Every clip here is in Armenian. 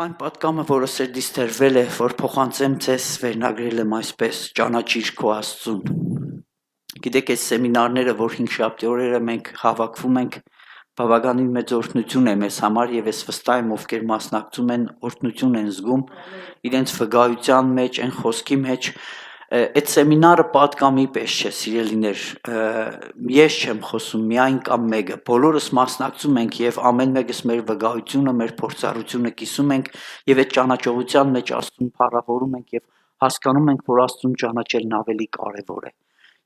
Այն պատկամը, որը սերդիս տրվել է, որ փոխանցեմ ձեզ, վերնագրել եմ այսպես՝ ճանաչիր քո Աստծուն։ Գիտեք, այս սեմինարները, որ 5 շաբթի օրերը մենք հավաքվում ենք, բավականին մեծ օրհնություն է մեզ համար եւ ես վստահ եմ, ովքեր մասնակցում են, օրհնություն են զգում իրենց վկայության մեջ, այն խոսքի մեջ։ Այդ սեմինարը պատկամի պես չէ, սիրելիներ, ես չեմ խոսում, միայն կամ մեկը, բոլորս մասնակցում ենք եւ ամեն մեկս մեր վկայությունը, մեր փորձառությունը կիսում ենք եւ այդ ճանաչողության մեջ Աստծուն փառավորում ենք եւ հասկանում ենք, որ Աստծուն ճանաչելն ավելի կարեւոր է։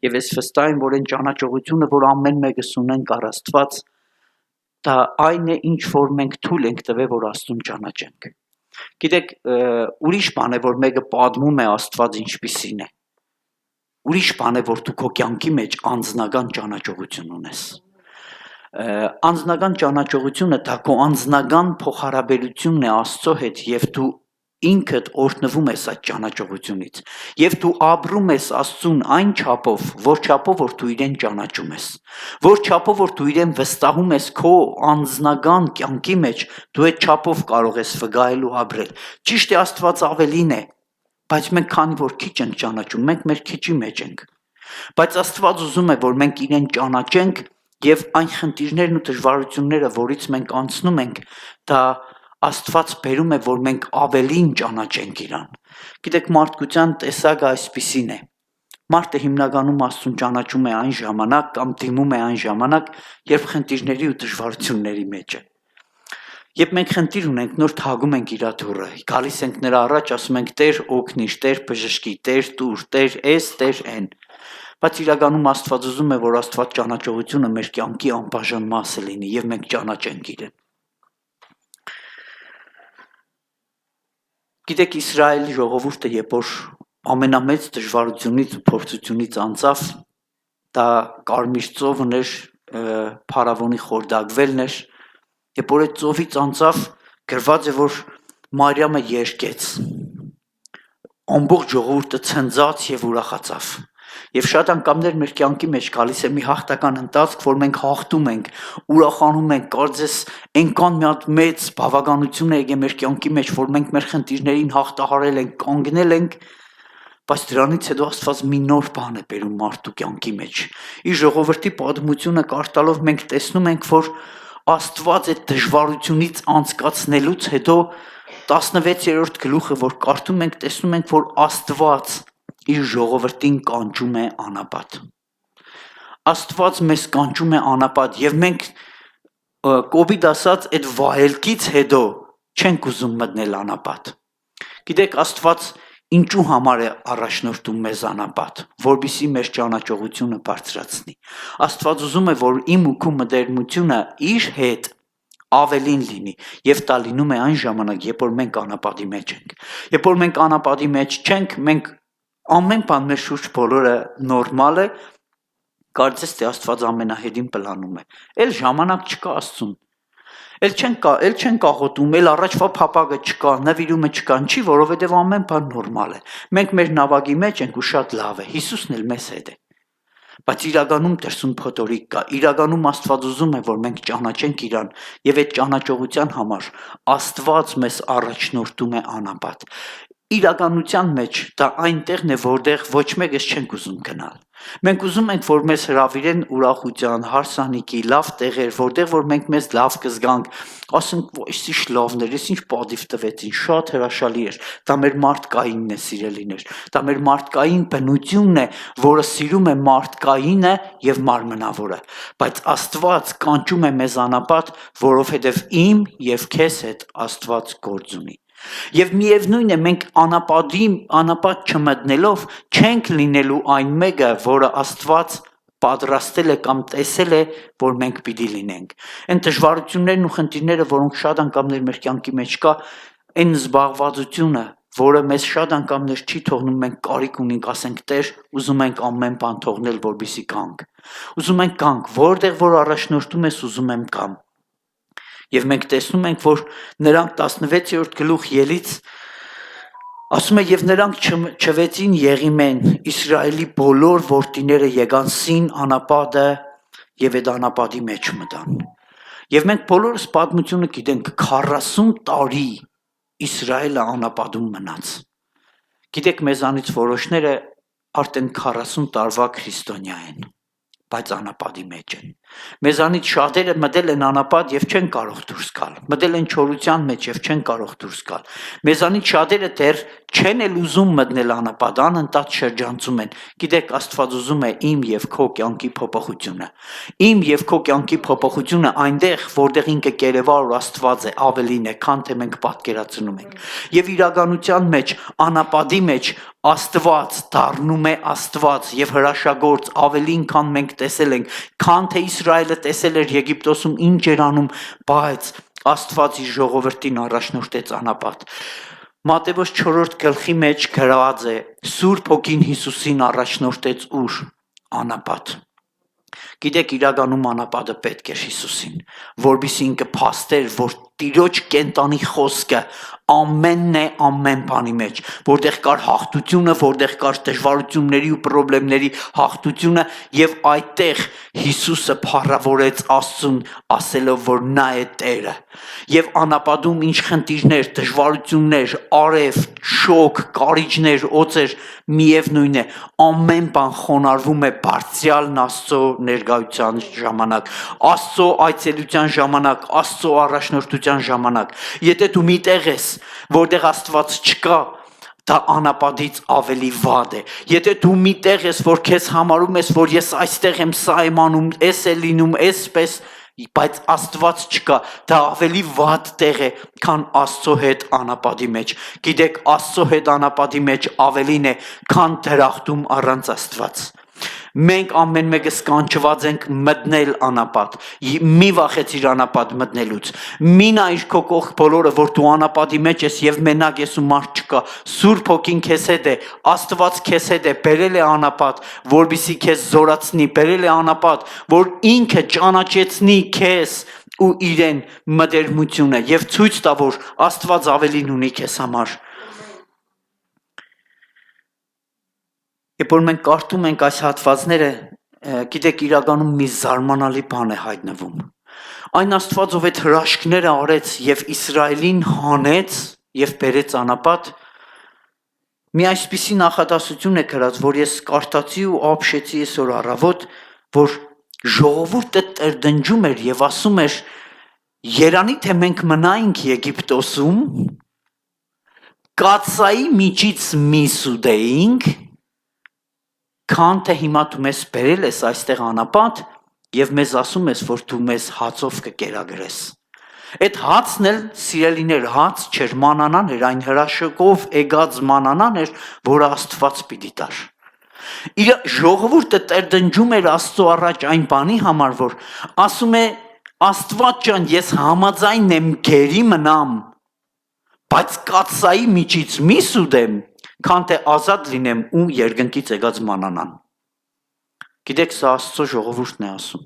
Եվ ես վստահ եմ, որ այն ճանաչողությունը, որ ամեն մեկս ունենք առ Աստված, դա այն է, ինչ որ մենք թույլ ենք տվել, որ Աստծուն ճանաչենք։ Գիտեք, ուրիշ բան է, որ մեկը պատմում է Աստված ինչպիսին է։ Ուրիշ բան է, որ դու քո կյանքի մեջ անձնական ճանաչողություն ունես։ Անձնական ճանաչողությունը դա քո անձնական փոխհարաբերությունն է Աստծո հետ եւ դու ինքդ օրհնվում ես այդ ճանաչողությունից եւ դու ապրում ես Աստծուն այն չափով, որ դու իրեն ճանաչում ես, որ չափով որ դու իրեն վստահում ես քո անձնական կյանքի մեջ, դու այդ չափով կարող ես վկայել ու ապրել։ Ճիշտ է, Աստված ավելին է, բայց մենք քանի որ քիչ ենք ճանաչում, մենք մեր քիչի մեջ ենք։ Բայց Աստված ուզում է, որ մենք իրեն ճանաչենք եւ այն խնդիրներն ու դժվարությունները, որից մենք անցնում ենք, դա Աստված բերում է, որ մենք ավելին ճանաչենք իրան։ Գիտեք, մարդկության տեսակը այսպիսին է։ Մարդը հիմնականում Աստծուն ճանաչում է այն ժամանակ կամ դիմում է այն ժամանակ, երբ խնդիրների ու դժվարությունների մեջ է։ Երբ մենք խնդիր ունենք, նոր թագում ենք իր դուռը, գալիս ենք նրա առաջ, ասում ենք՝ Տեր օգնիր, Տեր բժշկի, Տեր տուր, Տեր էս, Տեր այն։ Բայց իրականում Աստված ուզում է, որ Աստված ճանաչողությունը մեր կյանքի անբաժան մասը լինի եւ մենք ճանաչենք իրեն։ Գիտեք, Իսրայելի ժողովուրդը երբ որ ամենամեծ դժվարությունից ու փորձությունից անցավ, դա Կարմիր ծովն էր, Փարավոնի խորտակվելն էր, երբ որ այդ ծովից անցավ, գրված է, որ Մարիամը երգեց, ամբողջ ժողովուրդը ցնծաց եւ ուրախացավ։ Եվ շատ անգամներ մեր կյանքի մեջ գալիս է մի հաղթական ընթացք, որ մենք հաղթում ենք, ուրախանում ենք, կարծես այնքան մի հատ մեծ բավականություն է եկել մեր կյանքի մեջ, որ մենք մեր խնդիրներին հաղթահարել ենք, կանգնել ենք, բայց դրանից հետո Աստված մի նոր բան է բերում մարդու կյանքի մեջ։ Իր ժողովրդի պատմությունը կարդալով մենք տեսնում ենք, որ Աստված այդ դժվարությունից անցկացնելուց հետո 16-րդ գլուխը, որ կարդում ենք, տեսնում ենք, որ Աստված իր ժողովրդին կանչում է անապատ։ Աստված մեզ կանչում է անապատ եւ մենք կոպիտ ասած այդ վայելքից հետո չենք ուզում մտնել անապատ։ Գիտեք, Աստված ինչու համար է առաջնորդում մեզ անապատ, որպեսզի մեր ճանաչողությունը բարձրացնի։ Աստված ուզում է, որ իմ ու քո մտերմությունը իր հետ ավելին լինի եւ դա լինում է այն ժամանակ, երբ որ մենք անապատի մեջ ենք։ Երբ որ մենք անապատի մեջ չենք, մենք ամեն բան մեր շուրջ բոլորը նորմալ է, կարծես թե Աստված ամենահետին պլանում է։ Էլ ժամանակ չկա Աստծուն։ Էլ չեն կաղոտում, էլ առաջվա փապակը չկա, նվիրումը չկա, ինչի, որովհետև ամեն բան նորմալ է։ Մենք մեր նավակի մեջ ենք ու շատ լավ է։ Հիսուսն էլ մեզ հետ է։ Բայց իրականում դրսում փոթորիկ կա։ Իրականում Աստված ուզում է, որ մենք ճանաչենք իրան եւ այդ ճանաչողության համար Աստված մեզ առաջնորդում է անապատ։ Իրականության մեջ դա այնտեղն է, որտեղ ոչ մեկս չենք ուզում գնալ։ Մենք ուզում ենք, որ մեզ հրավիրեն ուրախության, հարսանիքի, լավ տեղեր, որտեղ որ մենք մեզ լավ կզգանք, ասենք, ինչ լավներ, ինչ պատիվ տվեցին, շատ հրաշալի էր։ Դա մեր մարդկայինն է, սիրելիներ։ Դա մեր մարդկային բնությունն է, որը սիրում է մարդկայինը եւ մարմնավորը։ Բայց Աստված կանչում է մեզ անապատ, որովհետեւ իմ եւ քեզ հետ Աստված գործ ունի։ Եվ միևնույն է, մենք անապատ չմտնելով չենք լինելու այն մեկը, որը Աստված պատրաստել է կամ տեսել է, որ մենք պիտի լինենք։ Այն դժվարություններն ու խնդիրները, որոնք շատ անգամներ մեր կյանքի մեջ կա, այն զբաղվածությունը, որը մեզ շատ անգամներ չի թողնում, մենք կարիք ունենք, ասենք, Տեր, ուզում ենք ամեն բան թողնել, որպեսզի գանք։ Ուզում ենք գանք, որտեղ որ առաջնորդում ես, ուզում եմ գամ։ Եվ մենք տեսնում ենք, որ նրանք 16-րդ գլուխ ելից ասում է, եւ նրանք չվեցին Եղիմեն, Իսրայելի բոլոր որդիները եկան Սին անապատը եւ այդ անապատի մեջ մտան։ Եվ մենք բոլորս պատմությունը գիտենք 40 տարի Իսրայելը անապատում մնաց։ Գիտեք, մեզանից որոշները արդեն 40 տարվա քրիստոնյա են, բայց անապատի մեջ են։ Մեզանից շատերը մտել են անապատ եւ չեն կարող դուրս գալ։ Մտել են չորության մեջ եւ չեն կարող դուրս գալ։ Մեզանից շատերը դեռ չեն էլ ուզում մտնել անապատ, անընդհատ շրջանցում են։ Գիտեք, Աստված ուզում է իմ եւ քո կյանքի փոփոխությունը։ Իմ եւ քո կյանքի փոփոխությունը այնտեղ, որտեղ ինքը կերևար Աստված է, ավելին է, քան թե մենք պատկերացնում ենք։ Եվ իրականության մեջ, անապատի մեջ Աստված դառնում է Աստված եւ հրաշագործ ավելին, քան մենք տեսել ենք, քան թե Իսրայելը տեսել էր Եգիպտոսում ինչ էր անում, բայց Աստված իր ժողովրդին առաջնորդեց անապատ։ Մատթեոս 4-րդ գլխի մեջ գրված է. Սուրբ Հոգին Հիսուսին առաջնորդեց ուր անապատ։ Գիտեք, իրականում անապատը պետք էր Հիսուսին, որովհետեւ ինքը փաստեր, որ Տիրոջ կենտանի խոսքը ամենն է ամեն բանի մեջ, որտեղ կար հաղթությունը, որտեղ կար դժվարությունների ու խնդիրների հաղթությունը, եւ այդտեղ Հիսուսը փառավորեց Աստծուն, ասելով, որ նա է Տերը։ Եվ անապատում ինչ խնդիրներ, դժվարություններ, արև, շոկ, կարիճներ, օծեր, միևնույն է, ամեն բան խոնարհվում է բարձրյալն Աստծո ներկայության ժամանակ, Աստծո այցելության ժամանակ, Աստծո առաջնորդության ժամանակ։ Եթե դու մի տեղ ես, որտեղ Աստված չկա, դա անապատից ավելի վատ է։ Եթե դու մի տեղ ես, որ քեզ համարում ես, որ ես այստեղ եմ, սա եմ անում, էս է լինում, էսպես, բայց Աստված չկա, դա ավելի վատ տեղ է, քան Աստծո հետ անապատի մեջ։ Գիտեք, Աստծո հետ անապատի մեջ ավելին է, քան դրախտում առանց Աստված։ Մենք ամեն մեկս կանչված ենք մտնել անապատ։ Մի վախեցիր անապատ մտնելուց։ Մի նայիր քո կողք բոլորը, որ դու անապատի մեջ ես եւ մենակ ես ու մարդ չկա։ Սուրբ Հոգին քեզ հետ է, Աստված քեզ հետ է, բերել է անապատ, որպեսզի քեզ զորացնի, բերել է անապատ, որ ինքը ճանաչեցնի քեզ ու իրեն մտերմությունը եւ ցույց տա, որ Աստված ավելին ունի քեզ համար։ Երբ որ մենք կարդում ենք այս հատվածները, գիտեք, իրականում մի զարմանալի բան է հայտնվում։ Այն Աստված, ով այդ հրաշքները արեց եւ Իսրայելին հանեց եւ բերեց անապատ, մի այսպիսի նախադասություն է գրած, որ ես կարդացի ու ապշեցի այսօր առավոտ, որ ժողովուրդը տրդնջում էր եւ ասում էր. «Երանի թե մենք մնայինք Եգիպտոսում, կացայի միջից միս ուտեինք, քան թե հիմա դու մեզ բերել ես այստեղ անապատ եւ մեզ ասում ես, որ դու մեզ հացով կկերակրես»։ Այդ հացն էլ, սիրելիներ, հաց չէր, մանանան էր, այն հրաշքով եկած մանանան էր, որը Աստված պիտի տար։ Իր ժողովուրդը տրդնջում էր Աստծո առաջ այն բանի համար, որ ասում է. Աստված ջան, ես համաձայն եմ գերի մնամ, բայց կացայի միջից միս ուտեմ, քան թե ազատ լինեմ ու երկնքից եկած մանանան։ Գիտեք, սա Աստծո ժողովուրդն է ասում։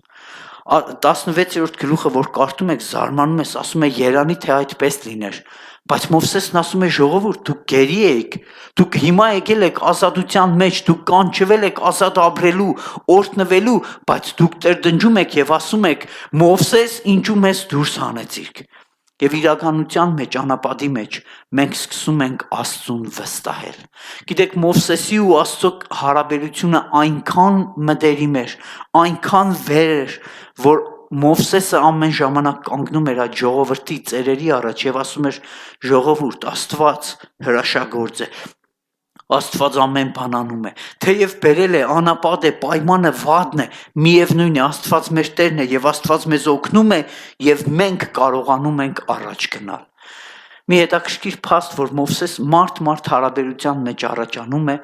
16-րդ գլուխը, որ կարդում եք, զարմանում ես, ասում է երանի թե այդպես լիներ, բայց Մովսեսն ասում է ժողովուրդ, դուք գերի եք, դուք հիմա եկել եք ազատության մեջ, դուք կանչվել եք ազատ ապրելու, օրհնվելու, բայց դուք տրդնջում եք եւ ասում եք Մովսես, ինչու մեզ դուրս հանեցիք։ Եվ իրականության մեջ, անապատի մեջ, մենք սկսում ենք Աստծուն վստահել։ Գիտեք, Մովսեսի ու Աստծո հարաբերությունը այնքան մտերիմ էր, այնքան վեր էր, որ Մովսեսը ամեն ժամանակ կանգնում էր այդ ժողովրդի ծերերի առաջ եւ ասում էր. ժողովուրդ, Աստված հրաշագործ է, Աստված ամեն բան անում է, թեև բերել է, անապատ է, պայմանը վատն է, միևնույն է, Աստված մեր Տերն է եւ Աստված մեզ օգնում է եւ մենք կարողանում ենք առաջ գնալ։ Մի հետաքրքիր փաստ, որ Մովսես մարդ հարաբերության մեջ առաջանում է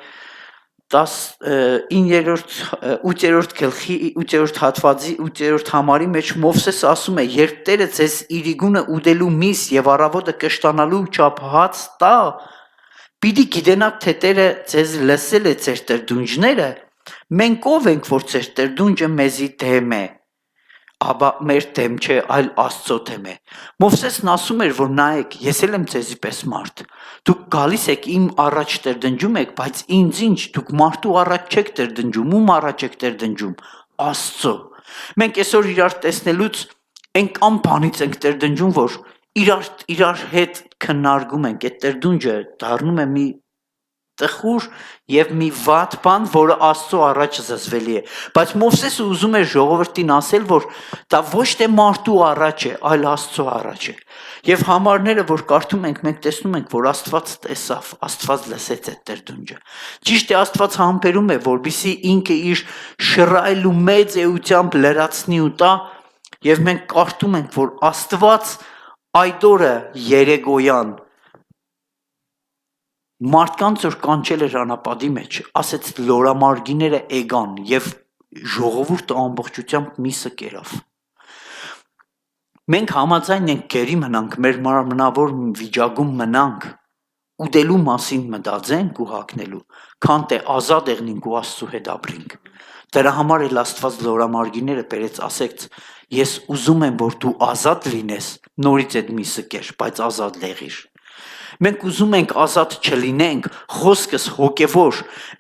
8-րդ գլխի 8-րդ հատվածի 8-րդ համարի մեջ Մովսեսը ասում է. երբ Տերը ձեզ իրիգունը ուտելու միս եւ առավոտը կշտանալու չափ հաց տա, պիտի գիտենաք, թե Տերը ձեզ լսել է ձեր տրդունջները, մենք ով ենք, որ ձեր տրդունջը մեզի դեմ է, ապա մեր դեմ չէ, այլ Աստծո դեմ է։ Մովսեսն ասում էր, որ նայեք, ես էլ եմ ձեզի պես մարդ, դուք գալիս եք իմ առաջ տրդնջում եք, բայց ինձ ինչ, դուք մարդու առաջ չեք տրդնջում, ում առաջ եք տրդնջում, Աստծո։ Մենք այսօր իրար տեսնելուց այնքան բանից ենք տրդնջում, որ իրար հետ քննարկում ենք, այդ տերդունջը դառնում է մի տխուր եւ մի վատ բան, որը Աստծո առաջ զզվելի է։ Բայց Մովսեսը ուզում է ժողովրդին ասել, որ դա ոչ թե մարդու առաջ է, այլ Աստծո առաջ է։ Եվ համարները, որ կարդում ենք, մենք տեսնում ենք, որ Աստված տեսավ, Աստված լսեց այդ տերդունջը։ Ճիշտ է, Աստված համբերում է, որբիսի ինքը իր շռայլու մեծ էությամբ լրացնի ու տա, եւ մենք կարդում ենք, որ Աստված այդ օրը երեգոյան մարդկանց որ կանչել էր անապատի մեջ, ասեց լորամարգիները եկան եւ ժողովուրդը ամբողջությամբ միսը կերավ։ Մենք համաձայն ենք գերի մնանք, մեր մարմնավոր վիճակում մնանք, ուտելու մասին մտածենք ու հագնելու, քան թե ազատ եղնենք ու Աստծո հետ ապրենք։ Դրա համար էլ Աստված լորամարգիները բերեց, ասեց, ես ուզում եմ, որ դու ազատ լինես, նորից այդ միսը կեր, բայց ազատ եղիր։ Մենք ուզում ենք ազատ չլինենք, խոսքս հոգևոր,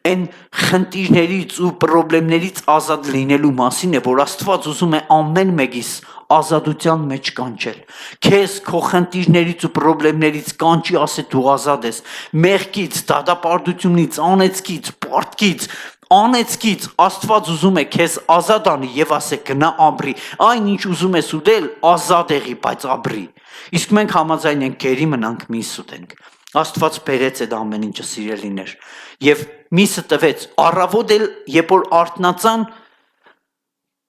այն խնդիրներից ու պրոբլեմներից ազատ լինելու մասին է, որ Աստված ուզում է ամեն մեկիս ազատության մեջ կանչել։ Քեզ քո խնդիրներից ու պրոբլեմներից կանչի, ասե դու ազատ ես, մեղքից, դատապարտությունից, անեծքից, պարտքից, անեծքից Աստված ուզում է քեզ ազատ անի եւ ասե գնա ապրի, այն ինչ ուզում ես ուտել, ազատ եղի, բայց ապրի։ Իսկ մենք համաձայն ենք գերի մնանք միս ուտենք։ Աստված բերեց այդ ամեն ինչը սիրելիներ եւ միսը տվեց առավոտ էլ երբ որ արթնացան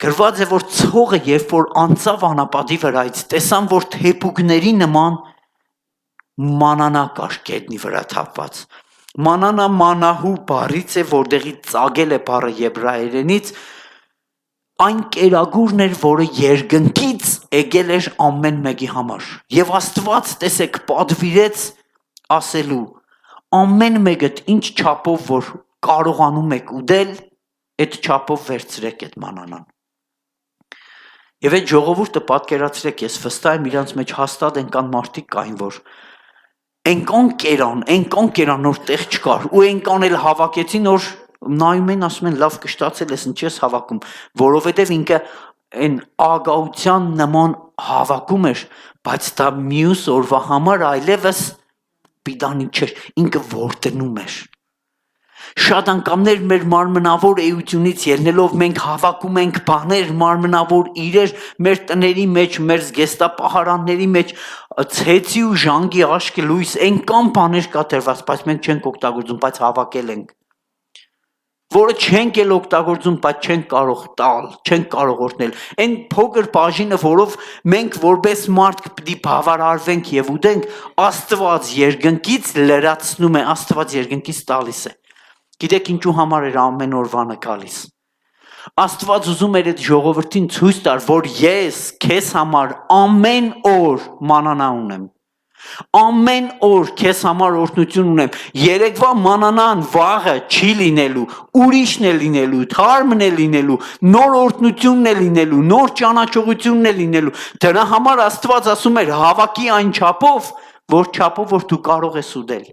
գրված է որ ցողը երբ որ անցավ անապատի վրայից տեսան որ թեփուկների նման մանանա կար գետնի վրա թափված մանանա մանահու բառից է որտեղից ծագել է բառը եբրայերենից այն կերագուրն էր, որը երկնքից եկել էր ամեն մեկի համար։ Եվ Աստված, տեսեք, պատվիրեց ասելու, ամեն մեկդ ինչ չափով, որ կարողանում եք ուտել, այդ չափով վերցրեք այդ մանանան։ Եվ այդ ժողովուրդը պատկերացրեք, ես վստահ եմ իրանց մեջ հաստատ ենքան մարդիկ կային, որ ենքան կերան, նոր տեղ չկար, ու ենքան էլ հավաքեցին, որ նայում են, ասում են, լավ կշտացել ես, ինչ ես հավաքում, որովհետև ինքը այն ագահության նման հավաքում էր, բայց դա մյուս օրվա համար այլևս պիտանի չէր, ինքը որտնում էր։ Շատ անգամներ մեր մարմնավոր էությունից ելնելով մենք հավաքում ենք բաներ, մարմնավոր իրեր մեր տների մեջ, մեր զգեստապահարանների մեջ, ցեցի ու ժանգի աշկի լույս, այնքան բաներ կա դրված, բայց մենք չենք օգտագործում, բայց հավաքել ենք։ Որը չենք էլ օգտագործում, բայց չենք կարող տալ, չենք կարող օրհնել։ Այն փոքր բաժինը, որով մենք որպես մարդ պիտի բավարարվենք եւ ուտենք, Աստված երկնքից լրացնում է, Աստված երկնքից տալիս է։ Գիտեք ինչու համար էր ամեն օրվանը գալիս։ Աստված ուզում էր այդ ժողովրդին ցույց տալ, որ ես քեզ համար ամեն օր մանանա ունեմ։ Ամեն օր քեզ համար օրհնություն ունեմ։ Երեկվա մանանան վաղը չի լինելու, ուրիշն է լինելու, թարմն է լինելու, նոր օրհնությունն է լինելու, նոր ճանաչողությունն է լինելու։ Դրա համար Աստված ասում էր հավաքի այն չափով, որ դու կարող ես ուտել,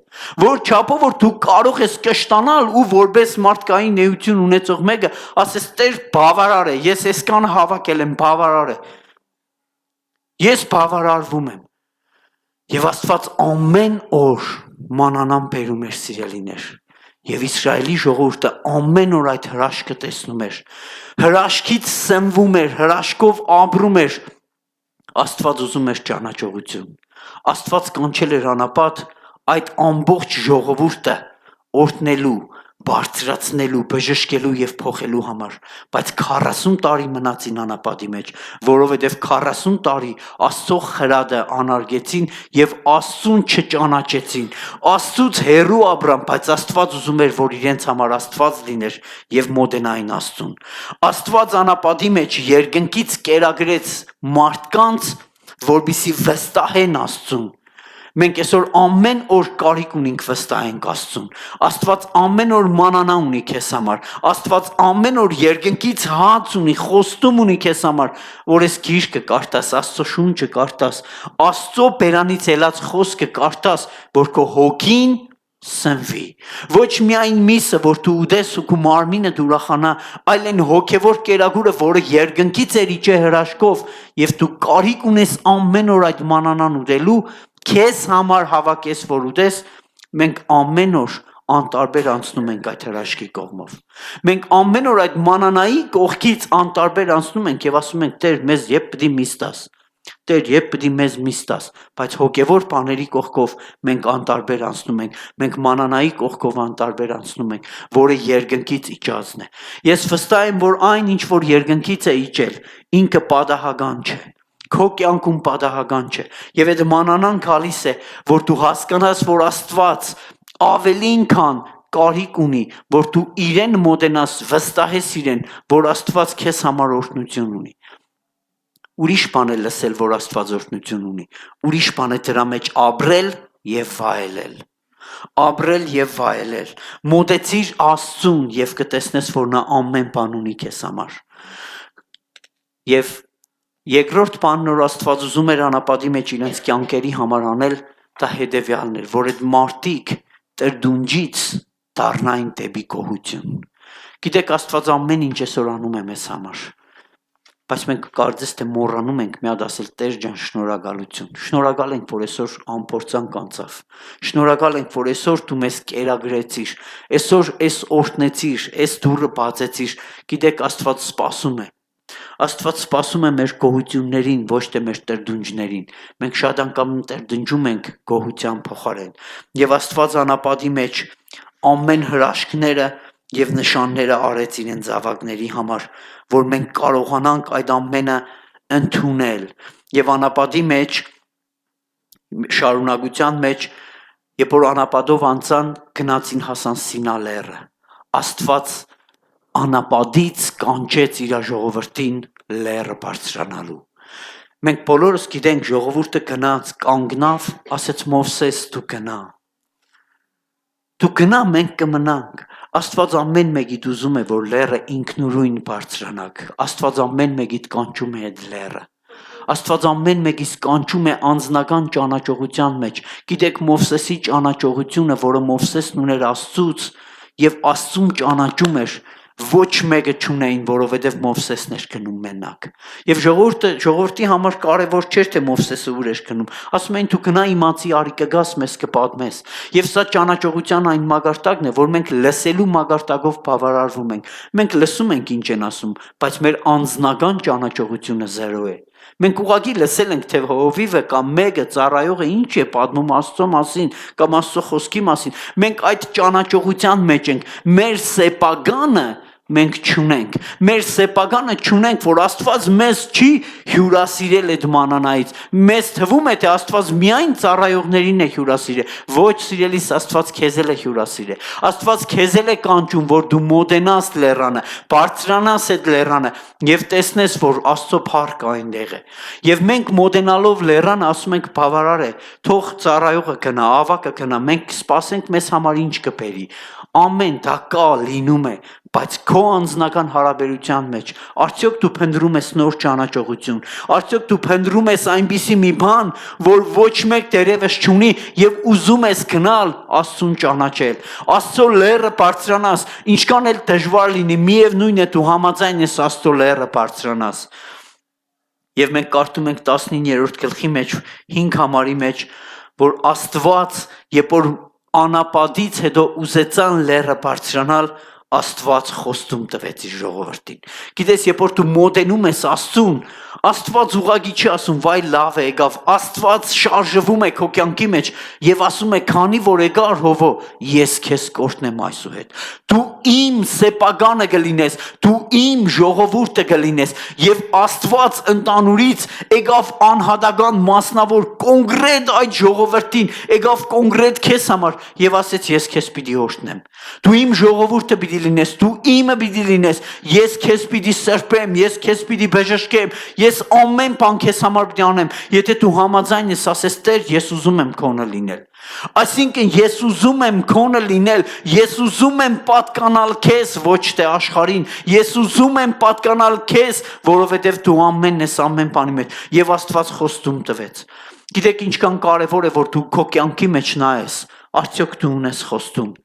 որ չափով որ դու կարող ես կշտանալ ու որպես մարդկային էություն ունեցող մեկը ասես Տեր բավարար է, ես այսքան հավաքել եմ, բավարար է։ Ես բավարարվում եմ։ Եվ Աստված ամեն օր մանանան բերում էր սիրելիներ։ Եվ Իսրայելի ժողովուրդը ամեն օր այդ հրաշքը տեսնում էր։ Հրաշքից սնվում էր, հրաշքով ապրում էր։ Աստված ուզում էր ճանաչողություն։ Աստված կանչել էր անապատ այդ ամբողջ ժողովուրդը օրհնելու, բարձրացնելու, բժշկելու եւ փոխելու համար, բայց 40 տարի մնացին անապատի մեջ, որովհետեւ 40 տարի Աստծո խրադը անարգեցին եւ Աստծուն չճանաչեցին։ Աստծուց հեռու ապրան, բայց Աստված ուզում էր, որ իրենց համար Աստված լիներ եւ մոտենային Աստծուն։ Աստված անապատի մեջ երկնքից կերակրեց մարդկանց, որբիսի վստահեն Աստծուն։ Մենք այսօր ամեն օր կարիք ունենք վստահենք Աստծուն։ Աստված ամեն օր մանանա ունի քեզ համար։ Աստված ամեն օր երկնքից հաց ունի, խոստում ունի քեզ համար, որ այս գիրքը կարդաս, Աստծո շունչը կարդաս, Աստծո բերանից ելած խոսքը կարդաս, որ քո հոգին սնվի։ Ոչ միայն միսը, որ դու ուտես ու քո մարմինը դու ուրախանա, այլ այն հոգևոր կերակուրը, որը երկնքից էր իջե հրաշքով, եւ դու կարիք ունես ամեն օր այդ մանանան ուտելու, քեզ համար հավաքես, որ ուտես, մենք ամեն օր անտարբեր անցնում ենք այդ հրաշքի կողմով։ Մենք ամեն օր այդ մանանայի կողքից անտարբեր անցնում ենք եւ ասում ենք. Տեր, մեզ երբ պիտի միս տաս։ Տեր, երբ պիտի մեզ միս տաս, բայց հոգևոր բաների կողքով մենք անտարբեր անցնում ենք, մենք մանանայի կողքով անտարբեր անցնում ենք, որը երկնքից իջածն է։ Ես վստահ եմ, որ այն ինչ որ երկնքից է իջել, ինքը պատահական չէ։ Քո կյանքում պատահական չէ։ Եվ այդ մանանան գալիս է, որ դու հասկանաս, որ Աստված ավելին քան կարիք ունի, որ դու իրեն մոտենաս, վստահես իրեն, որ Աստված քեզ համար օրհնություն ունի։ Ուրիշ բան է լսել, որ Աստված օրհնություն ունի։ Ուրիշ բան է դրա մեջ ապրել եւ վայելել։ Ապրել եւ վայելել։ Մոտեցիր Աստծուն եւ կտեսնես, որ նա ամեն բան ունի քեզ համար։ Եվ երկրորդ բանն, որ Աստված ուզում էր անապատի մեջ իրենց կյանքերի համար անել, դա հետեւյալն էր, որ այդ մարդիկ տրդունջից դառնային դեպի գոհություն։ Գիտեք, Աստված ամեն ինչ այսօր անում է մեզ համար։ Բայց մենք կարծես թե մոռանում ենք մի հատ ասել. Տեր ջան, շնորհակալություն։ Շնորհակալ ենք, որ այսօր ամփորձանք անցավ։ Շնորհակալ ենք, որ այսօր դու մեզ կերակրեցիր։ Այսօր էս օրհնեցիր, էս դուռը բացեցիր։ Գիտեք, Աստված սպասում է։ Աստված սպասում է մեր գոհություններին, ոչ թե մեր տրդունջներին։ Մենք շատ անգամ տրդնջում ենք գոհության փոխարեն։ Եվ Աստված անապատի մեջ ամեն հրաշքները եւ նշանները արեց իրեն զավակների համար, որ մենք կարողանանք այդ ամենը ընդունել։ Եվ անապատի մեջ շարունակության մեջ, երբ որ անապատով անցան, գնացին հասան Սինա լեռը։ Աստված անապատից կանչեց իր ժողովրդին լեռը բարձրանալու։ Մենք բոլորս գիտենք, ժողովուրդը գնաց, կանգնավ, ասեց Մովսես, դու գնա։ Դու գնա, մենք կմնանք։ Աստված ամեն մեկիդ ուզում է, որ լեռը ինքնուրույն բարձրանաք։ Աստված ամեն մեկիդ կանչում է այդ լեռը։ Աստված ամեն մեկից կանչում է անձնական ճանաչողության մեջ։ Գիտեք, Մովսեսի ճանաչողությունը, որը Մովսեսն ուներ Աստծուց եւ Աստծուն ճանաչում էր, ոչ մեկը չունեին, որովհետև Մովսեսն էր գնում մենակ։ Եվ ժողովրդի համար կարևոր չէր, թե Մովսեսը ուր էր գնում։ Ասում էին, դու գնա իմացի արի կգաս, մեզ կպատմես։ Եվ սա ճանաչողության այն մագարտակն է, որ մենք լսելու մագարտակով բավարարվում ենք։ Մենք լսում ենք ինչ են ասում, բայց մեր անձնական ճանաչողությունը զերո է։ Մենք ուղղակի լսել ենք, թե հովիվը կամ մեկը ծառայողը ինչ է պատմում Աստծո մասին կամ Աստծո խոսքի մասին։ Մենք այդ ճանաչողության մեջ ենք։ Մեր սեփականը մենք չունենք։ Մեր սեփականը չունենք, որ Աստված մեզ չի հյուրասիրել այդ մանանայից։ Մեզ թվում է, թե Աստված միայն ծառայողներին է հյուրասիրել։ Ոչ, սիրելիս, Աստված քեզ էլ է հյուրասիրել։ Աստված քեզ էլ է կանչում, որ դու մոտենաս լեռանը, բարձրանաս այդ լեռանը եւ տեսնես, որ Աստծո փառքը այնտեղ է։ Եվ մենք մոտենալով լեռանը ասում ենք, բավարար է, թող ծառայողը գնա, ավակը գնա, մենք սպասենք մեզ համար ինչ կբերի։ Ամեն դա կա, լինում է, բայց քո անձնական հարաբերության մեջ արդյոք դու փնտրում ես նոր ճանաչողություն, արդյոք դու փնտրում ես այնպիսի մի բան, որ ոչ մեկ դերևս չունի եւ ուզում ես գնալ Աստծուն ճանաչել, Աստծո լեռը բարձրանաս, ինչքան էլ դժվար լինի, միևնույն է դու համաձայն ես Աստծո լեռը բարձրանաս։ Եվ մենք կարդում ենք 19-րդ գլխի մեջ 5 համարի մեջ, որ Աստված, երբ որ անապատից հետո ուզեցան լեռը բարձրանալ, Աստված խոստում տվեց իր ժողովրդին։ Գիտես, երբ որ դու մոտենում ես Աստծուն, Աստված ուղղակի չի ասում, վայ լավ է եկավ, Աստված շարժվում է քո կյանքի մեջ եւ ասում է, քանի որ եկար հովո, ես քեզ կօրհնեմ այսուհետ։ Դու իմ սեփականը կլինես, դու իմ ժողովուրդը կլինես եւ Աստված ընտանուրից եկավ անհատական մասնավոր կոնկրետ այդ ժողովրդին, եկավ կոնկրետ քեզ համար եւ ասեց, ես քեզ պիտի օրհնեմ։ Դու իմ ժողովուրդը պիտի լինես, դու իմը պիտի լինես, ես քեզ պիտի սրբեմ, ես քեզ պիտի բժշկեմ, ես ամեն բան քեզ համար պիտի անեմ։ Եթե դու համաձայն ես, ասես Տեր, ես ուզում եմ քոնը լինել։ Այսինքն ես ուզում եմ քոնը լինել, ես ուզում եմ պատկանալ քեզ, ոչ թե աշխարհին, ես ուզում եմ պատկանալ քեզ, որովհետև դու ամենն ես ամեն բանի մեջ։ Եվ Աստված խոստում տվեց։ Գիտեք ինչքան կարևոր է, որ դու քո կյանքի մեջ նայես, արդյոք դու ունես խոստում։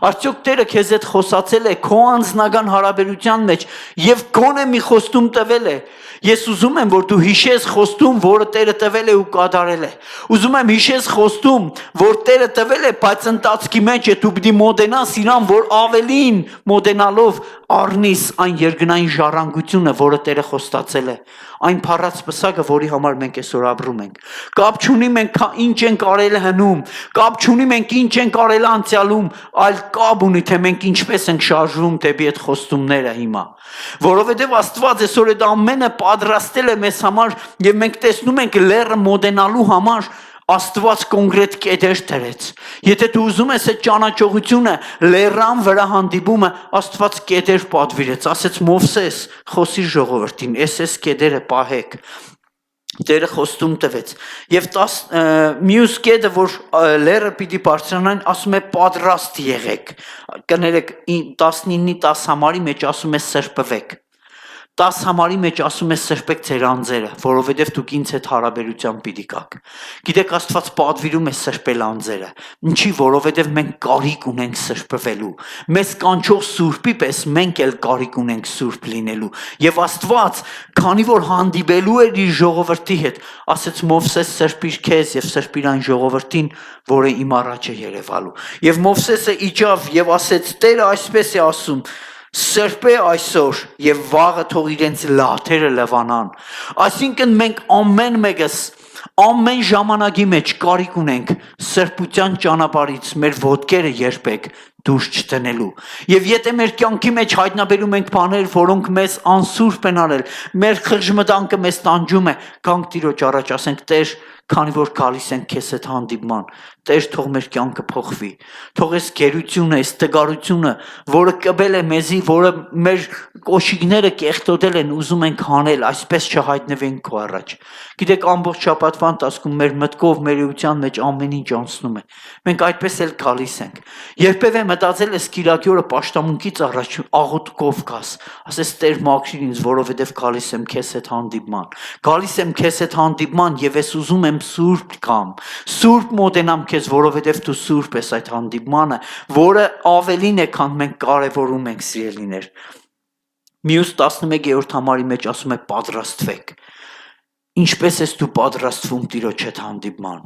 Արդյոք Տերը քեզ հետ խոսացել է քո անձնական հարաբերության մեջ եւ գոնե մի խոստում տվել է։ Ես ուզում եմ, որ դու հիշես խոստում, որը Տերը տվել է ու կատարել է։ Ուզում եմ հիշես խոստում, որ Տերը տվել է, բայց ընթացքի մեջ է դու պիտի մոտենաս իրան, որ ավելին մոտենալով առնիս այն երկնային ժառանգությունը, որը Տերը խոստացել է։ Այն փառած պսակը, որի համար մենք այսօր ապրում ենք։ Կապ չունի մենք ինչ ենք արել հնում, կապ չունի մենք ինչ ենք արել անցյալում, այլ կապ ունի թե մենք ինչպես ենք շարժվում դեպի այդ խոստումները հիմա։ Որովհետև Աստված այսօր այդ ամենը պատրաստել է մեզ համար եւ մենք տեսնում ենք լեռը մոտենալու համար Աստված կոնկրետ կետեր դրեց։ Եթե դու ուզում ես այդ ճանաչողությունը լեռան վրա հանդիպումը Աստված կետեր պատվիրեց, ասեց Մովսես, խոսի ժողովրդին, այս կետերը պահեք։ Տերը խոստում տվեց։ Եվ մյուս կետը, որ լեռը պիտի բարձրանան, ասում է պատրաստ եղեք։ Կներեք 19-ի 10 համարի մեջ ասում է սրբվեք։ 10 համարի մեջ ասում է սրբեք ձեր անձերը, որովհետև դուք ինձ հետ հարաբերության պիտի գաք։ Գիտեք, Աստված պատվիրում է սրբել անձերը։ Ինչի, որովհետև մենք կարիք ունենք սրբվելու։ Մեզ կանչող Սուրբի պես մենք էլ կարիք ունենք սուրբ լինելու։ Եվ Աստված, քանի որ հանդիպելու էր իր ժողովրդի հետ, ասեց Մովսես սրբիր քեզ եւ սրբիր այն ժողովրդին, որը իմ առաջ է երևալու։ Եվ Մովսեսը իջավ եւ ասեց. Տերը այսպես է ասում. Սրբ է այսօր եւ վաղը թող իրենց լաթերը լվանան։ Այսինքն մենք ամեն մեկս ամեն ժամանակի մեջ կարիք ունենք սրբության ճանապարհից մեր ոտքերը երբեք դուրս չտնելու։ Եվ եթե մեր կյանքի մեջ հայտնաբերում ենք բաներ, որոնք մեզ անսուրբ են արել, մեր խղճմտանքը մեզ տանջում է, գանք Տիրոջ առաջ ասենք. Տեր, քանի որ գալիս ենք քեզ հետ հանդիպման, Տեր, թող մեր կյանքը փոխվի։ Թող այս գերությունը, այս տգարությունը, որը կբել է մեզի, որը մեր կոշիկները կեղտոտել են, ուզում ենք հանել, այսպես չհայտնվենք քո առաջ։ Գիտեք, ամբողջ շաբաթվա ընթացքում մեր մտքով, մեր էության մեջ ամեն ինչ անցնում է։ Մենք այդպես էլ գալիս ենք։ Երբևէ մտածել ես Կիրակի օրը պաշտամունքից առաջ աղոթքով գաս, ասես Տեր մաքրիր ինձ, որովհետև գալիս եմ քեզ հետ հանդիպման։ Գալիս եմ քեզ հետ հանդիպման եւ ես ուզում եմ սուրբ կամ սուրբ մոտենամ քեզ, որովհետև դու սուրբ ես այդ հանդիպմանը, որը ավելին է, քան մենք կարևորում ենք, սիրելիներ։ Մյուս 11-րդ համարի մեջ ասում է պատրաստվեք։ Ինչպես ես դու պատրաստվում Տիրոջ հետ հանդիպման։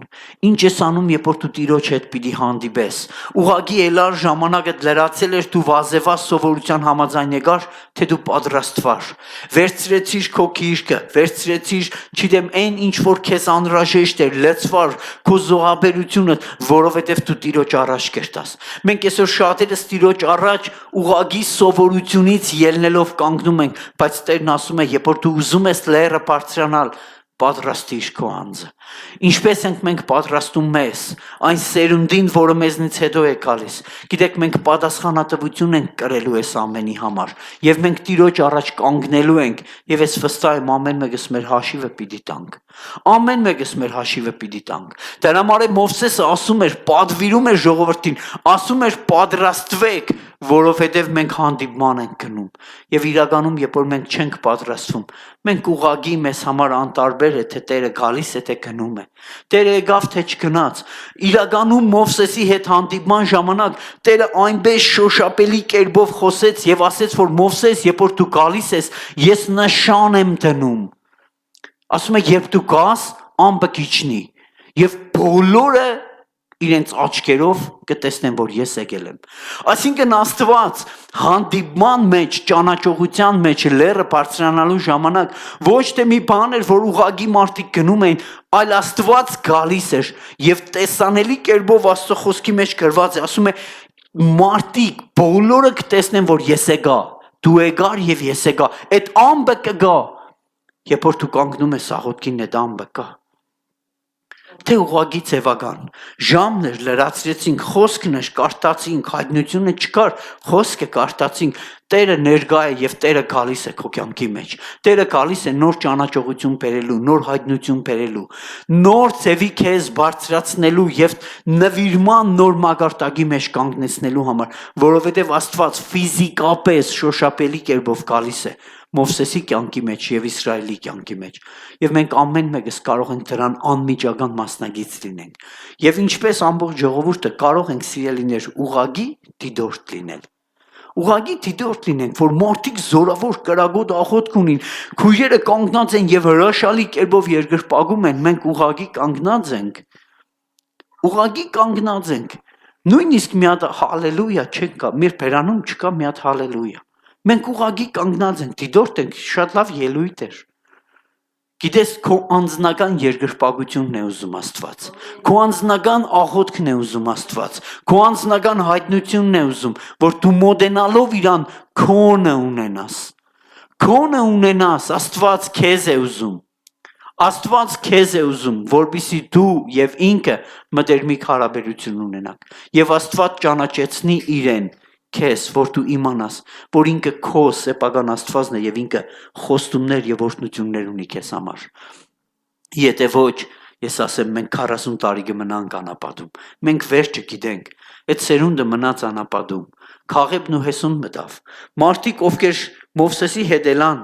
Ինչ ես անում, երբ որ դու Տիրոջ հետ պիտի հանդիպես։ Ուղղակի ելար ժամանակը լրացել էր, դու վազեվաս սովորության համաձայն եկար, թե դու պատրաստվար։ Վերցրեցիր քո գիրկը, վերցրեցիր, չգիտեմ, այն ինչ որ քեզ անհրաժեշտ էր, լցվար քո զոհաբերությունը, որովհետև դու Տիրոջ առաջ կերտաս։ Մենք այսօր շատերս Տիրոջ առաջ ուղղակի սովորությունից ելնելով կանգնում ենք, բայց Տերն ասում է, երբ որ դու ուզում ես լեռը բարձրանալ, պատրաստիր քո անձը։ Ինչպես ենք մենք պատրաստում մեզ, այն սերունդին, որը մեզնից հետո է գալիս։ Գիտեք, մենք պատասխանատվություն ենք կրելու այս ամենի համար, եւ մենք Տիրոջ առաջ կանգնելու ենք, եւ ես վստահ եմ ամեն մեկս մեր հաշիվը պիտի տանք։ Ամեն մեկս մեր հաշիվը պիտի տանք։ Դրա համար է Մովսեսը ասում էր, պատվիրում էր ժողովրդին, ասում էր պատրաստվեք, որովհետև մենք հանդիպման ենք գնում։ Եվ իրականում, երբ որ մենք չենք պատրաստվում, մենք ուղղակի մեզ համար անտարբեր է, թե Տերը գալիս է, թե գնում է։ Տերը եկավ, թե չգնաց։ Իրականում Մովսեսի հետ հանդիպման ժամանակ Տերը այնպես շոշափելի կերպով խոսեց եւ ասեց, որ Մովսես, երբ որ դու գալիս ես, ես նշան եմ դնում։ Ասում է, երբ դու գաս, ամպը կիջնի եւ բոլորը իրենց աչքերով կտեսնեն, որ ես եկել եմ։ Այսինքն Աստված հանդիպման մեջ, ճանաչողության մեջ լեռը բարձրանալու ժամանակ ոչ թե մի բան էր, որ ուղղակի մարդիկ գնում էին, այլ Աստված գալիս էր եւ տեսանելի կերպով Աստծո խոսքի մեջ գրված է, ասում է մարդիկ բոլորը կտեսնեն, որ ես եկա, դու եկար եւ ես եկա, այդ ամբը կգա, երբ որ դու կանգնում ես աղոթքին, այդ ամբը կա։ Թե ուղղակի ձևական ժամներ լրացրեցինք, խոսքն էր, կարտացինք, հայտնությունը չկար, խոսքը կարտացինք, Տերը ներկա է եւ Տերը գալիս է քո կյանքի մեջ։ Տերը գալիս է նոր ճանաչողություն բերելու, նոր հայտնություն բերելու, նոր ծևի քեզ բարձրացնելու եւ նվիրման նոր մագարտակի մեջ կանգնեցնելու համար, որովհետեւ Աստված ֆիզիկապես շոշափելի կերպով գալիս է Մովսեսի կյանքի մեջ եւ Իսրայելի կյանքի մեջ։ Եվ մենք ամեն մեկս կարող ենք դրան անմիջական մասնագից լինենք։ Եվ ինչպես ամբողջ ժողովուրդը կարող ենք սիրելիներ ուղագի դիտորդ լինել։ Ուղղակի դիտորդ լինենք, որ մարդիկ զորավոր կրագոտ աղոթք ունին, քույրերը կանգնած են եւ հրաշալի կերպով երկրպագում են, մենք ուղղակի կանգնած ենք։ Ուղղակի կանգնած ենք։ Նույնիսկ մի հատ հալելույա չկա, մեր բերանում չկա մի հատ հալելույա։ Մենք ուղղակի կանգնած ենք, դիտորդ ենք, շատ լավ ելույթ էր։ Գիտես, քո անձնական երկրպագությունն է ուզում Աստված, քո անձնական աղոթքն է ուզում Աստված, քո անձնական հայտնությունն է ուզում, որ դու մոդենալով իրան քոնը ունենաս, Աստված քեզ է ուզում, Աստված քեզ է ուզում, որպեսզի դու եւ ինքը մտերմիկ հարաբերություն ունենաք, եւ Աստված ճանաչեցնի իրեն քեզ, որ դու իմանաս, որ ինքը քո սեփական Աստվածն է եւ ինքը խոստումներ եւ օրհնություններ ունի քեզ համար։ Եթե ոչ, ես ասեմ, մենք 40 տարի կմնանք անապատում։ Մենք վերջը գիտենք։ Այդ սերունդը մնաց անապատում։ Քաղեբն ու Հեսուն մտավ։ Մարդիկ, ովքեր Մովսեսի հետ ելան,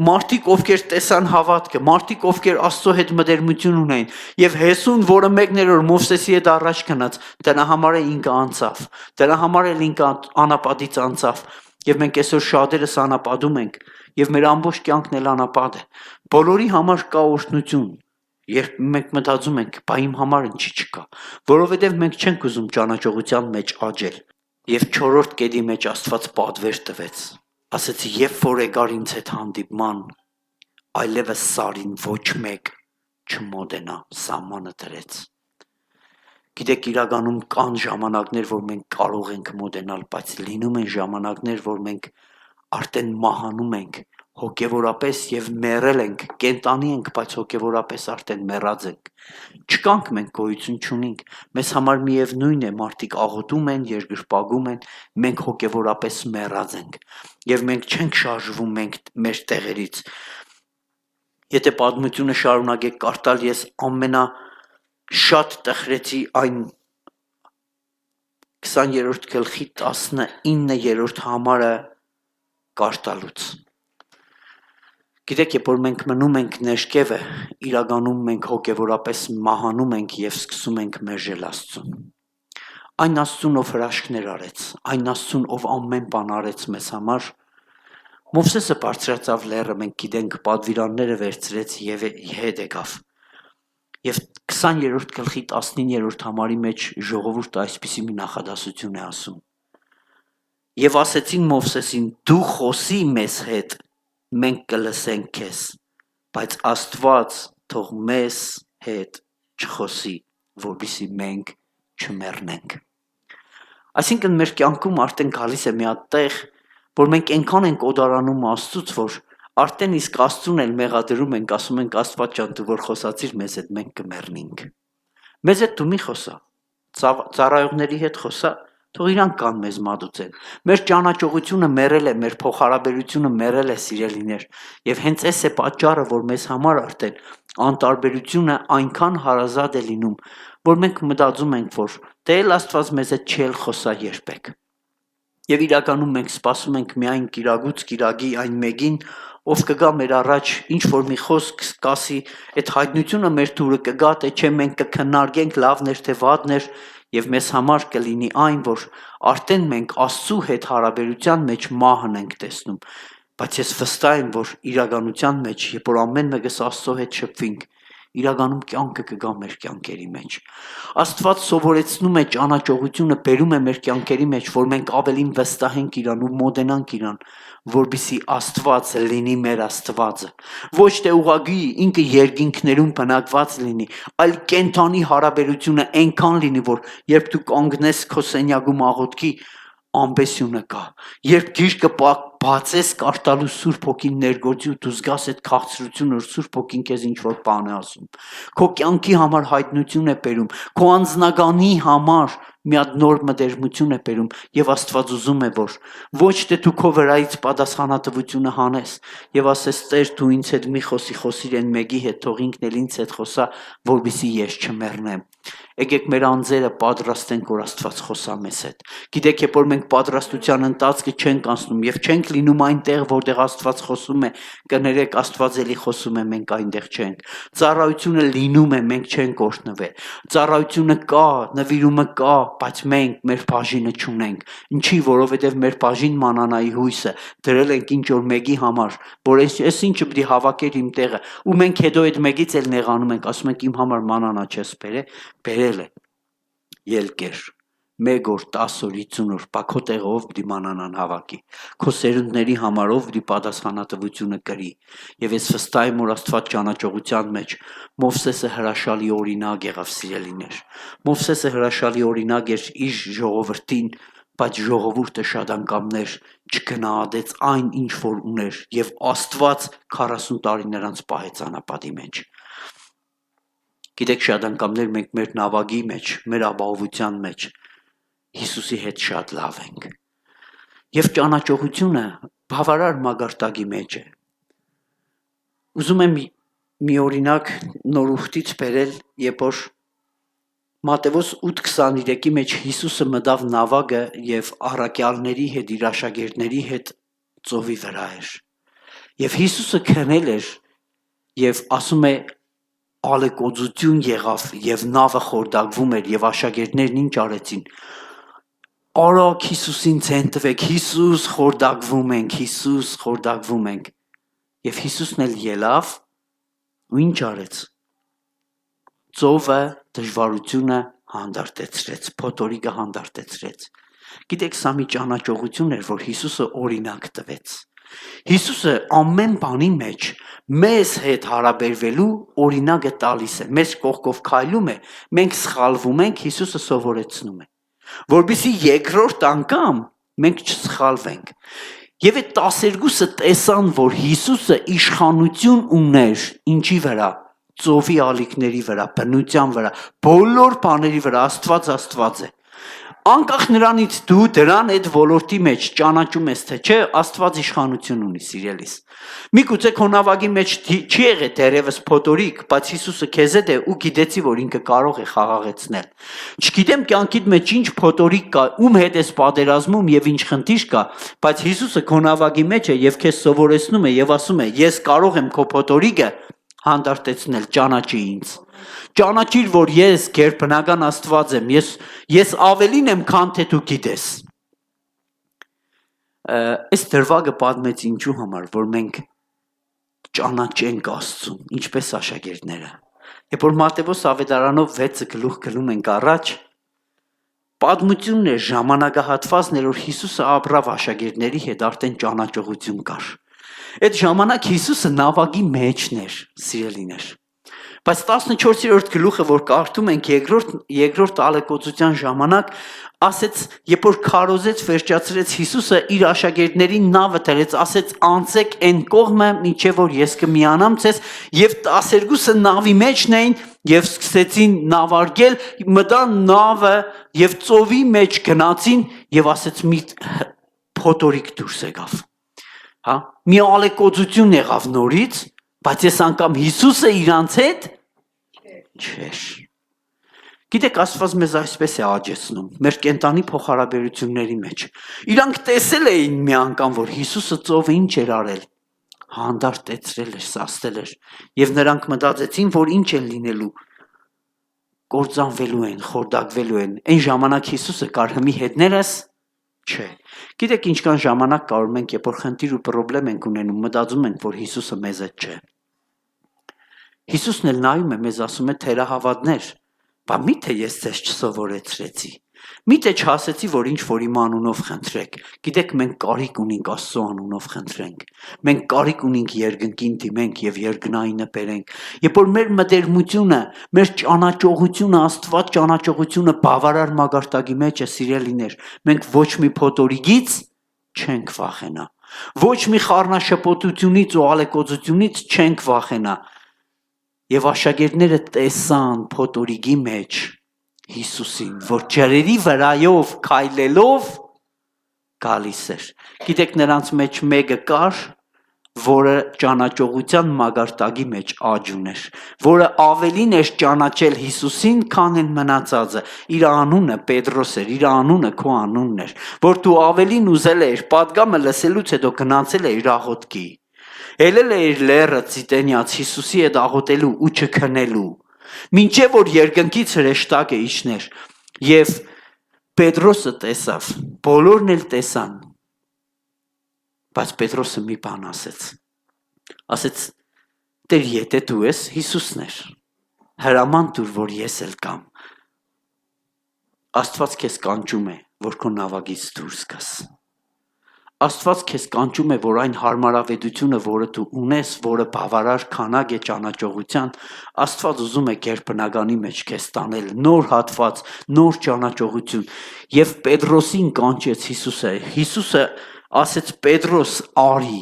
մարդիկ, ովքեր տեսան հավատքը, մարդիկ, ովքեր Աստծո հետ մտերմություն ունեն, եւ Հեսուն, որը մեկն էր որ Մովսեսի հետ առաջ գնաց, դրա համար է ինքը անցավ, դրա համար էլ ինքը անապատից անցավ, եւ մենք այսօր շատերս անապատում ենք, եւ մեր ամբողջ կյանքն էլ անապատ է։ Բոլորի համար կա օրհնություն, երբ մենք մտածում ենք, բա իմ համար ինչի չկա, որովհետեւ մենք չենք ուզում ճանաչողության մեջ աճել։ Եվ 4-րդ կետի մեջ Աստված պատվեր տվեց, ասեց, երբ որ եկար ինձ հետ հանդիպման, այլևս սարին ոչ մեկ չմոտենա, սահմանը դրեց։ Գիտեք, իրականում կան ժամանակներ, որ մենք կարող ենք մոտենալ, բայց լինում են ժամանակներ, որ մենք արդեն մահանում ենք, հոգևորապես եւ մեռել ենք, կենտանի ենք, բայց հոգևորապես արդեն մեռած ենք։ Չկանք մենք գոյություն չունենք, մեզ համար միևնույն է, մարդիկ աղոթում են, երկրպագում են, մենք հոգևորապես մեռած ենք եւ մենք չենք շարժվում մեր տեղերից։ Եթե պատմությունը շարունակեք կարդալ, ես ամենաշատ տխրեցի այն 20-րդ գլխի 19-րդ համարը կարդալուց։ Գիտեք, երբ որ մենք մնում ենք ներքևը, իրականում մենք հոգևորապես մահանում ենք եւ սկսում ենք մերժել Աստծուն։ Այն Աստծուն, ով հրաշքներ արեց, այն Աստծուն, ով ամեն բան արեց մեզ համար, Մովսեսը բարձրացավ լեռը, մենք գիտենք, պատվիրանները վերցրեց եւ հետ եկավ։ Եվ 20-րդ գլխի 19-րդ համարի մեջ ժողովուրդը այսպիսի մի նախադասություն է ասում. Եվ ասեցին Մովսեսին, դու խոսի մեզ հետ, մենք կլսենք քեզ, բայց Աստված թող մեզ հետ չխոսի, որպեսզի մենք չմեռնենք։ Այսինքն մեր կյանքում արդեն գալիս է մի հատ տեղ, որ մենք այնքան ենք օդարանում Աստծուց, որ արդեն իսկ Աստծուն էլ մեղադրում ենք, ասում ենք Աստված ջան, դու որ խոսացիր մեզ հետ, մենք կմեռնենք։ Մեզ հետ դու մի խոսա, ծառայողների հետ խոսա, թող իրանք կան մեզ մատուցեն։ Մեր ճանաչողությունը մեռել է, մեր փոխհարաբերությունը մեռել է, սիրելիներ, եւ հենց այս է պատճառը, որ մեզ համար արդեն անտարբերությունը այնքան հարազատ է լինում, որ մենք մտածում ենք, որ դե էլ Աստված մեզ հետ չի խոսա երբեք։ Եվ իրականում մենք սպասում ենք միայն կիրագի այն մեկին, ով կգա մեր առաջ, ինչ որ մի խոսք կասի, այդ հայտնությունը մեր դուրը կգա, թե չէ մենք կքննարկենք լավներ թե վատներ, եւ մեզ համար կլինի այն, որ արդեն մենք Աստծու հետ հարաբերության մեջ մահն ենք տեսնում, բայց ես վստահ եմ, որ իրականության մեջ, երբ որ ամեն մեկս Աստծո հետ շփվենք, իրականում կյանքը կգա մեր կյանքերի մեջ։ Աստված սովորեցնում է ճանաչողությունը, բերում է մեր կյանքերի մեջ, որ մենք ավելին վստահենք իրան ու մոտենանք իրան, որպեսզի Աստված լինի մեր Աստվածը։ Ոչ թե ուղղակի ինքը երկինքներում բնակված լինի, այլ կենթանի հարաբերությունը այնքան լինի, որ երբ դու կանգնես քո սենյակում աղոթքի, ամբեսյունը կա։ Երբ գիրկը բացես կարդալու Սուրբ Հոգին ներգործի ու դու զգաս այդ քաղցրությունը, որ Սուրբ Հոգին քեզ ինչ որ բան է ասում։ Քո կյանքի համար հայտնություն է բերում, քո անձնագանի համար մի հատ նոր մտերմություն է բերում եւ Աստված ուզում է որ ոչ թե դու քո վրայից պատասխանատվությունը հանես եւ ասես Տեր դու ինձ հետ մի խոսիր այն մեկի հետ թող ինքն էլ ինձ հետ խոսա որպեսզի ես չմեռնեմ եկեք մեր անձերը պատրաստենք որ Աստված խոսա մեզ հետ գիտեք երբ որ մենք պատրաստության ընթացքը չենք անցնում եւ չենք լինում այնտեղ որտեղ Աստված խոսում է կներեք Աստված էլի խոսում է մենք այնտեղ չենք ծառայությունը լինում է մենք չենք օրհնվել ծառայությունը կա նվիրումը կա բայց մենք մեր բաժինը չունենք ինչի որովհետեւ մեր բաժին մանանայի հույսը դրել ենք ինչ որ մեկի համար որ այս ինչը պիտի հավաքեր իմ տեղը ու մենք հետո այդ մեկից էլ նեղանում ենք ասում ենք իմ համար մանանա չես բերել է ելկեր 1 օր 10 օր 50 օր բա քո տեղով պիտի մանանան հավաքի քո սերունդների համարով պիտի պատասխանատվությունը կրի եւ ես վստահ եմ որ Աստված ճանաչողության մեջ Մովսեսը հրաշալի օրինակ եղավ սիրելիներ Մովսեսը հրաշալի օրինակ էր իր ժողովրդին բայց ժողովուրդը շատ անգամներ չգնահատեց այն ինչ որ ուներ եւ Աստված 40 տարի նրանց պահեց անապատի մեջ Գիտեք շատ անգամներ մենք մեր նավագի մեջ, մեր ապահովության մեջ Հիսուսի հետ շատ լավ ենք։ Եվ ճանաչողությունը բավարար մագարտակի մեջ է։ Ուզում եմ մի օրինակ նոր ուխտից բերել, երբ որ Մատթեոս 8:23-ի մեջ Հիսուսը մտավ նավակը եւ առաքյալների հետ, իր աշակերտների հետ ծովի վրա էր։ Եվ Հիսուսը քնել էր եւ ասում է ալեկոծություն եղավ եւ նավը խորտակվում էր եւ աշակերտներն ինչ արեցին Արագ Հիսուսին ցեն տվեք Հիսուս խորտակվում ենք եւ Հիսուսն էլ ելավ ու ինչ արեց ծովը դժվարությունը հանդարտեցրեց փոթորիկը հանդարտեցրեց Գիտեք սա մի ճանաչողություն էր որ Հիսուսը օրինակ տվեց Հիսուսը ամեն բանի մեջ մեզ հետ հարաբերվելու օրինակը տալիս է մեզ կողքով քայլում է մենք սխալվում ենք Հիսուսը սովորեցնում է որբիսի երկրորդ անգամ մենք չսխալվենք եւ այդ 12-ը տեսան որ Հիսուսը իշխանություն ուներ ինչի վրա ծովի ալիքների վրա բնության վրա բոլոր բաների վրա Աստված է Անկախ նրանից դու դրան այդ ոլորտի մեջ ճանաչում ես թե չէ Աստված իշխանություն ունի սիրելիս Միգուցե քո նավակի մեջ չի եղել դերևս փոթորիկ բայց Հիսուսը քեզ հետ է ու գիտեցի որ ինքը կարող է խաղաղեցնել Չգիտեմ կյանքիդ մեջ ինչ փոթորիկ կա ում հետ ես պատերազմում եւ ինչ խնդիր կա բայց Հիսուսը քո նավակի մեջ է եւ քեզ սովորեցնում է եւ ասում է ես կարող եմ քո փոթորիկը հանդարտեցնել ճանաչի ինձ Ճանաչիր որ ես գերբնական Աստված եմ ես ավելին եմ քան թե դու գիտես Այս դրվագը պատմեց ինչու համար որ մենք ճանաչենք Աստծուն ինչպես աշակերտները Երբ որ Մատթեոս ավետարանով 6 գլուխ գլում ենք առաջ պատմությունն է ժամանակահատվածն էր որ Հիսուսը ապրավ աշակերտների հետ արդեն ճանաչողություն կար Այդ ժամանակ Հիսուսը նավակի մեջն էր սիրելիներ Բայց 14-րդ գլուխը որ կարդում ենք երկրորդ ալեկոծության ժամանակ ասեց երբ որ քարոզեց վերջացրեց Հիսուսը իր աշակերտներին նավը դրեց ասեց անցեք այն կողմը մինչև որ ես կմիանամ ցես եւ 12-ը նավի մեջն էին եւ սկսեցին նավարկել մտան նավը եւ ծովի մեջ գնացին եւ ասեց մի փոթորիկ դուրս եկավ հա մի ալեկոծություն եղավ նորից բայց ես անգամ Հիսուսը իրանց հետ Չէր Գիտեք Աստված մեզ այսպես է աջեցնում մեր կենտանի փոխհարաբերությունների մեջ Իրանք տեսել էին մի անգամ որ Հիսուսը ծովը ինչ էր արել հանդարտեցրել էր սաստել էր եւ նրանք մտածեցին որ ինչ են լինելու կործանվելու են խորտակվելու են այն ժամանակ Հիսուսը կար հմի հետներս չէ Գիտեք ինչքան ժամանակ կարող մենք երբ որ խնդիր ու խնդրեմ ենք ունենում մտածում ենք որ Հիսուսը մեզ հետ չէ Հիսուսն էլ նայում է մեզ ասում է թերահավատներ, բա միթե ես ձեզ չսովորեցրեցի, միթե չասեցի, որ ինչ որ իմ անունով խնդրեք, գիտեք մենք կարիք ունենք Աստծո անունով խնդրենք, մենք կարիք ունենք երկնքին դիմենք եւ երկնայինը բերենք, երբ որ մեր մտերմությունը, մեր ճանաչողությունը, Աստված ճանաչողությունը բավարար մագարտակի մեջ է սիրելիներ, մենք ոչ մի փոթորիկից չենք վախենա, ոչ մի խառնաշփոթությունից ու ալեկոծությունից չենք վախենա Եվ աշակերտները տեսան փոթորիկի մեջ Հիսուսին, որ ջրերի վրայով քայլելով գալիս էր։ Գիտեք, նրանց մեջ մեկը կար, որը ճանաչողության մագարտակի մեջ աճ ուներ, որը ավելին էր ճանաչել Հիսուսին, քան են մնացածը։ Իր անունը Պետրոս էր, իր անունը քո անունն էր, որ դու ավելին ուզել ես, պատգամը լսելուց հետո գնացել ես աղոթքի։ Ելել էր լեռը Ցիտենիաց Հիսուսի հետ աղոթելու ու չքնելու, մինչև որ երկնքից հրեշտակը իջներ, եւ Պետրոսը տեսավ, բոլորն էլ տեսան, բայց Պետրոսը մի բան ասեց, Տեր, եթե դու ես, Հիսուսն էր, հրաման տուր, որ ես էլ կամ, Աստված քեզ կանչում է, որ քո նավակից դուրս գաս։ Աստված քեզ կանչում է, որ այն հարմարավետությունը, որը դու ունես, որը բավարար քանակ է ճանաչողության, Աստված ուզում է գերբնականի մեջ քեզ տանել, նոր հատված, նոր ճանաչողություն։ Եվ Պետրոսին կանչեց Հիսուսը ասեց Պետրոս, արի։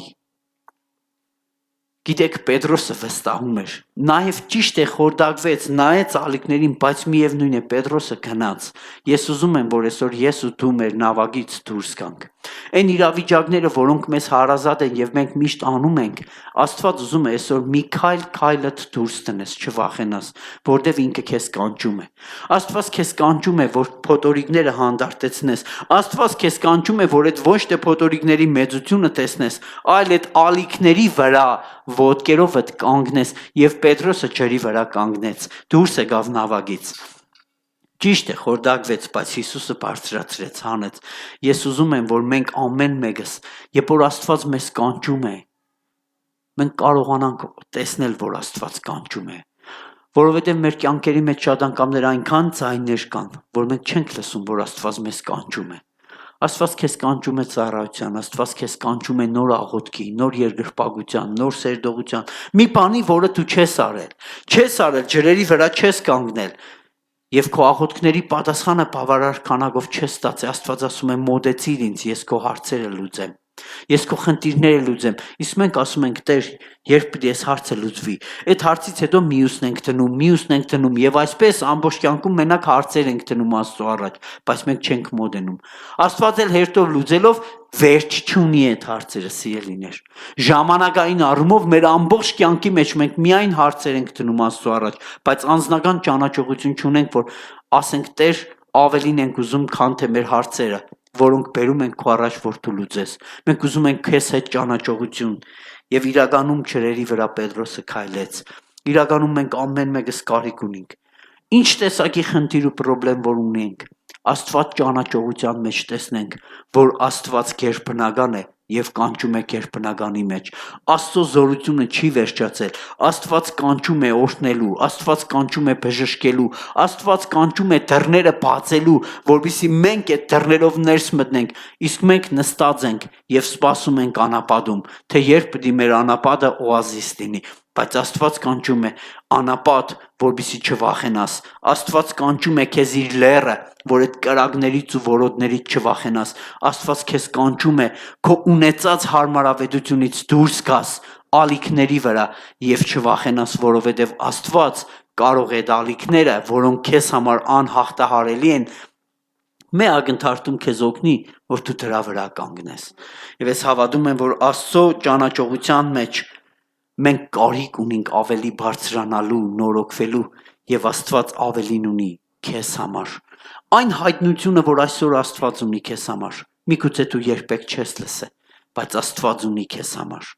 Գիտեք, Պետրոսը վստահում էր, նաև ճիշտ է խորդակվեց, նայեց ալիքներին, բայց միևնույն է Պետրոսը գնաց։ Ես ուզում եմ, որ այսօր ես ու դու մեր նավակից դուրս գանք։ Այն իրավիճակները, որոնք մեզ հարազատ են եւ մենք միշտ անում ենք, Աստված ուզում է այսօր մի քայլդ դուրս տնես, չվախենաս, որտեվ ինքը քեզ կանչում է։ Աստված քեզ կանչում է, որ փոթորիկները հանդարտեցնես։ Աստված քեզ կանչում է, որ այդ ոչ թե փոթորիկների մեծությունը տեսնես, այլ այդ ալիքների վրա ոտքերով կանգնես, եւ Պետրոսը ջրի վրա կանգնեց, դուրս եկավ նավակից։ Ճիշտ է, խորդակվեց, բայց Հիսուսը բարձրացրեց, հանեց։ Ես ուզում եմ, որ մենք ամեն մեկս, երբ որ Աստված մեզ կանչում է, մենք կարողանանք տեսնել, որ Աստված կանչում է, որովհետև մեր կյանքերի մեջ շատ անգամներ այնքան ձայներ կան, որ մենք չենք լսում, որ Աստված մեզ կանչում է։ Աստված քեզ կանչում է ծառայության, Աստված քեզ կանչում է նոր աղոթքի, նոր երկրպագության, նոր սերտողության, մի բանի, որը դու չես արել, ջրերի վրա չես կանգնել, եւ քո աղոթքների պատասխանը բավարար քանակով չես ստացի, Աստված ասում է մոտեցիր ինձ, ես քո հարցերը լուծեմ, ես քո խնդիրները լուծեմ, իսկ մենք ասում ենք Տեր, երբ պիտի այս հարցը լուծվի, այդ հարցից հետո մյուսն ենք դնում եւ այսպես ամբողջ կյանքում մենակ հարցեր ենք դնում Աստծո առաջ, բայց մենք չենք մոտենում։ Աստված էլ հերթով լուծելով վերջ չունի այդ հարցերը, սիրելիներ։ Ժամանակային առումով մեր ամբողջ կյանքի մեջ մենք միայն հարցեր ենք դնում Աստծո առաջ, բայց անձնական ճանաչողություն չունենք, որ ասենք Տեր, ավելին ենք ուզում, քան թե մեր հարցերը, որոնք բերում ենք քո առաջ, որ դու լուծես։ Մենք ուզում ենք քեզ հետ ճանաչողություն, եւ իրականում ջրերի վրա Պետրոսը քայլեց։ Իրականում մենք ամեն մեկս կարիք ունենք։ Ինչ տեսակի խնդիր ու խնդրեմ, որ ունենք, Աստված ճանաչողության մեջ տեսնենք, որ Աստված գերբնական է եւ կանչում է գերբնականի մեջ։ Աստծո զորությունը չի վերջացել։ Աստված կանչում է օրհնելու, Աստված կանչում է բժշկելու, Աստված կանչում է դռները բացելու, որովհետեւ մենք այդ դռներով ներս մտնենք, իսկ մենք նստած ենք եւ սպասում ենք անապատում, թե երբ պիտի մեր անապատը օազիս լինի։ Բայց Աստված կանչում է անապատ, որպեսզի չվախենաս։ Աստված կանչում է քեզ իր լեռը, որ այդ կրակներից ու որոտներից չվախենաս։ Աստված քեզ կանչում է քո ունեցած հարմարավետությունից դուրս գաս ալիքների վրա եւ չվախենաս, որովհետեւ Աստված կարող է ալիքները, որոնք քեզ համար անհաղթահարելի են, մի ակնթարթում քեզ օգնի, որ դու դրա վրա կանգնես։ Եվ ես հավատում եմ, որ Աստծո ճանաչողության մեջ մենք կարիք ունենք ավելի բարձրանալու, նորոգվելու եւ Աստված ավելին ունի քեզ համար։ Այն հայտնությունը, որ այսօր Աստված ունի քեզ համար, միգուցե դու երբեք չես լսել, բայց Աստված ունի քեզ համար։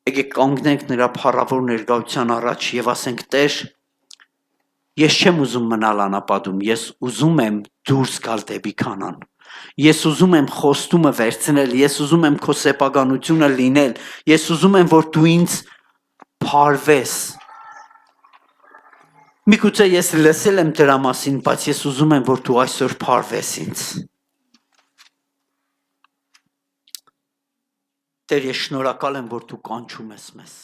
Եկեք կանգնենք նրա փառավոր ներկայության առաջ եւ ասենք Տեր, ես չեմ ուզում մնալ անապատում, ես ուզում եմ դուրս գալ դեպի Քանան։ Ես ուզում եմ խոստումը վերցնել, ես ուզում եմ քո սեփականությունը լինել, ես ուզում եմ, որ դու ինձ փառվես։ Միգուցե ես լսել եմ դրա մասին, բայց ես ուզում եմ, որ դու այսօր փառվես ինձ։ Տեր, ես շնորհակալ եմ, որ դու կանչում ես մեզ։